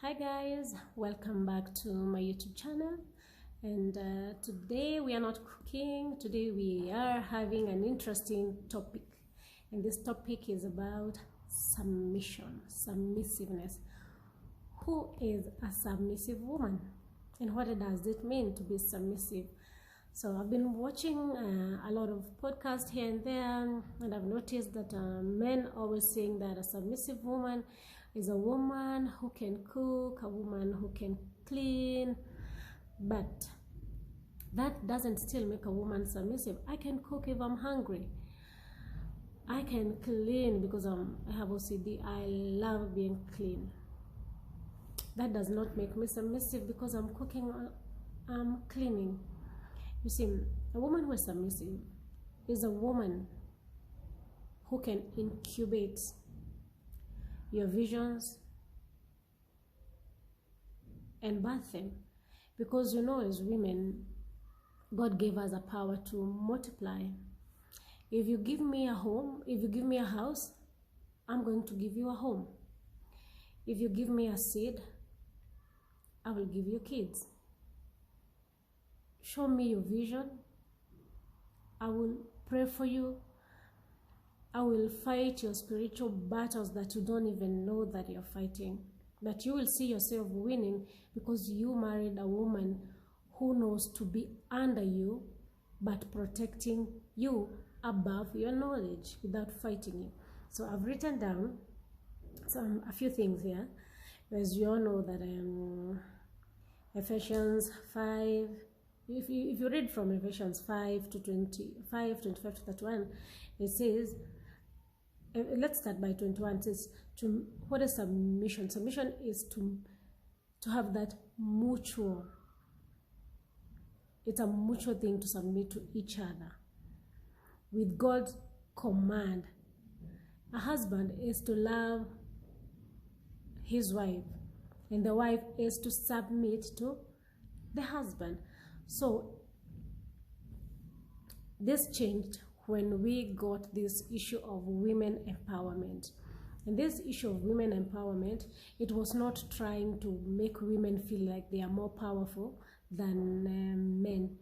Hi guys, welcome back to my YouTube channel. And today we are not cooking. Today we are having an interesting topic, and this topic is about submissiveness. Who is a submissive woman, and what does it mean to be submissive? So I've been watching a lot of podcasts here and there, and I've noticed that men always saying that a submissive woman is a woman who can cook, a woman who can clean, but that doesn't still make a woman submissive. I can cook if I'm hungry. I can clean because I have OCD. I love being clean. That does not make me submissive because I'm cooking or I'm cleaning. You see, a woman who is submissive is a woman who can incubate your visions and birth them, because you know, as women, God gave us a power to multiply. If you give me a home, if you give me a house, I'm going to give you a home. If you give me a seed, I will give you kids. Show me your vision, I will pray for you. I will fight your spiritual battles that you don't even know that you're fighting. But you will see yourself winning because you married a woman who knows to be under you, but protecting you above your knowledge without fighting you. So I've written down a few things here. As you all know that Ephesians 5, if you read from Ephesians 5 to 25 to 31, it says, let's start by 21. It says, what is submission? Submission is to have that mutual. It's a mutual thing to submit to each other with God's command. A husband is to love his wife, and the wife is to submit to the husband. So this changed when we got this issue of women empowerment. And this issue of women empowerment, it was not trying to make women feel like they are more powerful than men.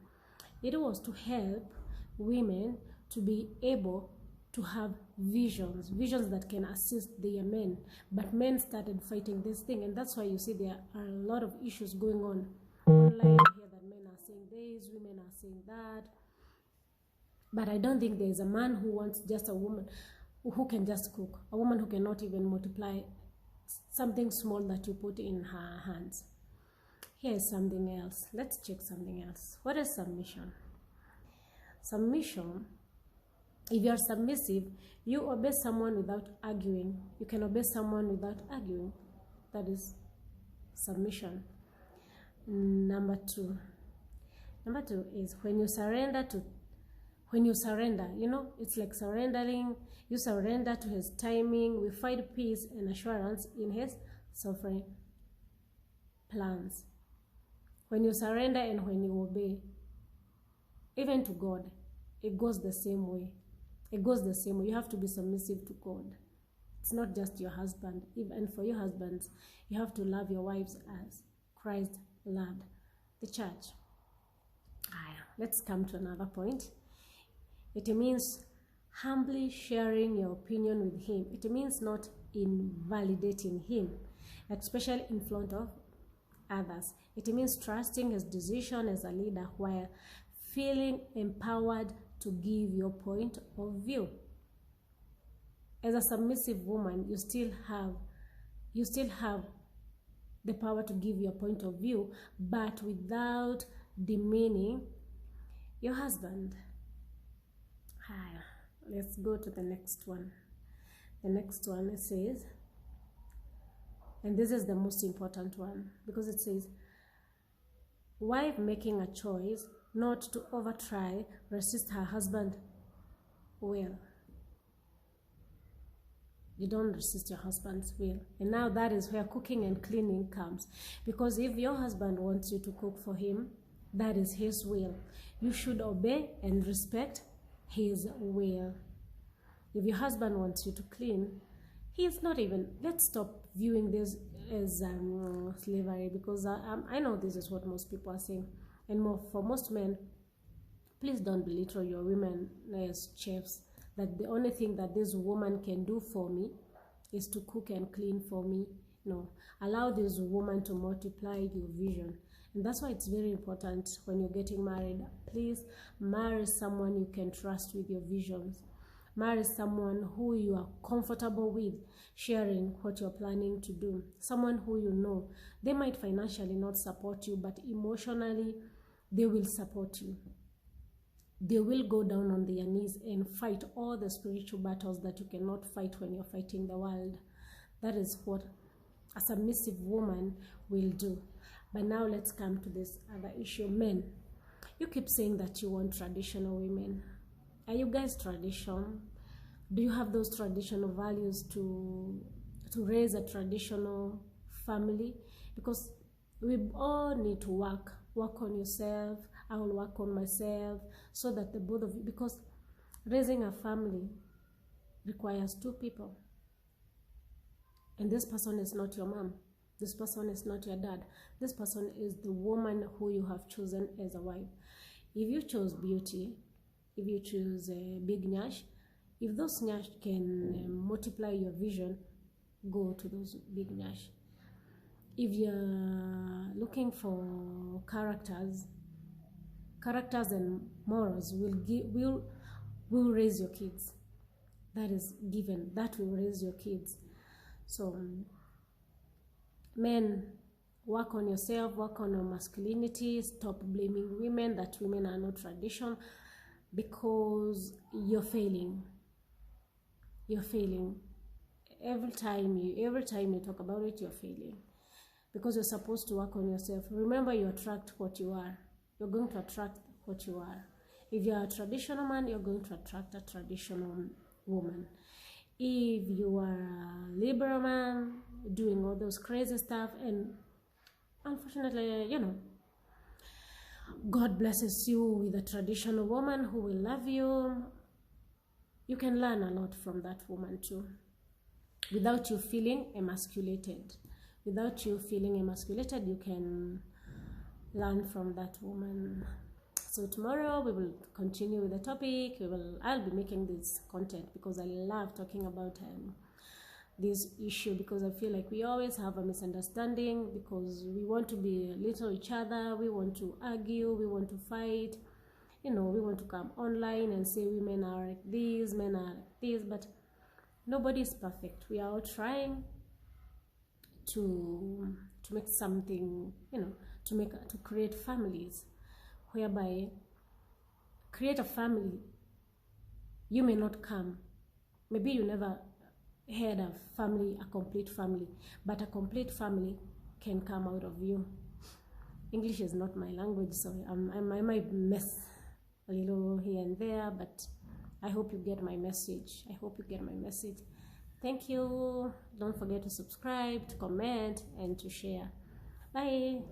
It was to help women to be able to have visions that can assist their men. But men started fighting this thing, and that's why you see there are a lot of issues going on online here, that men are saying this, women are saying that. But I don't think there is a man who wants just a woman who can just cook, a woman who cannot even multiply something small that you put in her hands. Here is something else. Let's check something else. What is submission? Submission, if you are submissive, you obey someone without arguing. You can obey someone without arguing. That is submission. Number two is when you surrender, you know, it's like surrendering. You surrender to his timing. We find peace and assurance in his sovereign plans. When you surrender and when you obey, even to God, it goes the same way. It goes the same way. You have to be submissive to God. It's not just your husband. Even for your husbands, you have to love your wives as Christ loved the church. Let's come to another point. It means humbly sharing your opinion with him. It means not invalidating him, especially in front of others. It means trusting his decision as a leader while feeling empowered to give your point of view. As a submissive woman, you still have the power to give your point of view, but without demeaning your husband. Let's go to the next one. The next one, it says, and this is the most important one, because it says, wife making a choice not to overtry, resist her husband will. You don't resist your husband's will. And now that is where cooking and cleaning comes. Because if your husband wants you to cook for him, that is his will. You should obey and respect his will. If your husband wants you to clean, he is not even, let's stop viewing this as slavery, because I know this is what most people are saying. And for most men, please don't belittle your women as chefs, that the only thing that this woman can do for me is to cook and clean for me. No, allow this woman to multiply your vision. And that's why it's very important when you're getting married. Please marry someone you can trust with your visions. Marry someone who you are comfortable with sharing what you're planning to do. Someone who you know, they might financially not support you, but emotionally they will support you. They will go down on their knees and fight all the spiritual battles that you cannot fight when you're fighting the world. That is what a submissive woman will do. But now let's come to this other issue. Men, you keep saying that you want traditional women. Are you guys tradition? Do you have those traditional values to raise a traditional family? Because we all need to work on yourself. I will work on myself, so that the both of you, because raising a family requires two people. And this person is not your mom. This person is not your dad. This person is the woman who you have chosen as a wife. If you chose beauty, if you choose a big nyash, if those nyash can multiply your vision, go to those big nyash. If you're looking for characters and morals will raise your kids. That is given. That will raise your kids. So men, work on yourself, work on your masculinity. Stop blaming women that women are not traditional, because you're failing. You're failing. Every time you talk about it, you're failing, because you're supposed to work on yourself. Remember, you attract what you are. You're going to attract what you are. If you're a traditional man, you're going to attract a traditional woman. If you are a liberal man doing all those crazy stuff, and unfortunately, God blesses you with a traditional woman who will love you, you can learn a lot from that woman too, without you feeling emasculated. Without you feeling emasculated, you can learn from that woman. So tomorrow we will continue with the topic. I'll be making this content because I love talking about this issue, because I feel like we always have a misunderstanding, because we want to belittle each other, we want to argue, we want to fight, we want to come online and say women are like this, men are like this, but nobody is perfect. We are all trying to make something, to create families, whereby create a family. You may not come, maybe you never had a family, a complete family, but a complete family can come out of you. English is not my language, so I might mess a little here and there, but I hope you get my message. Thank you. Don't forget to subscribe, to comment, and to share. Bye.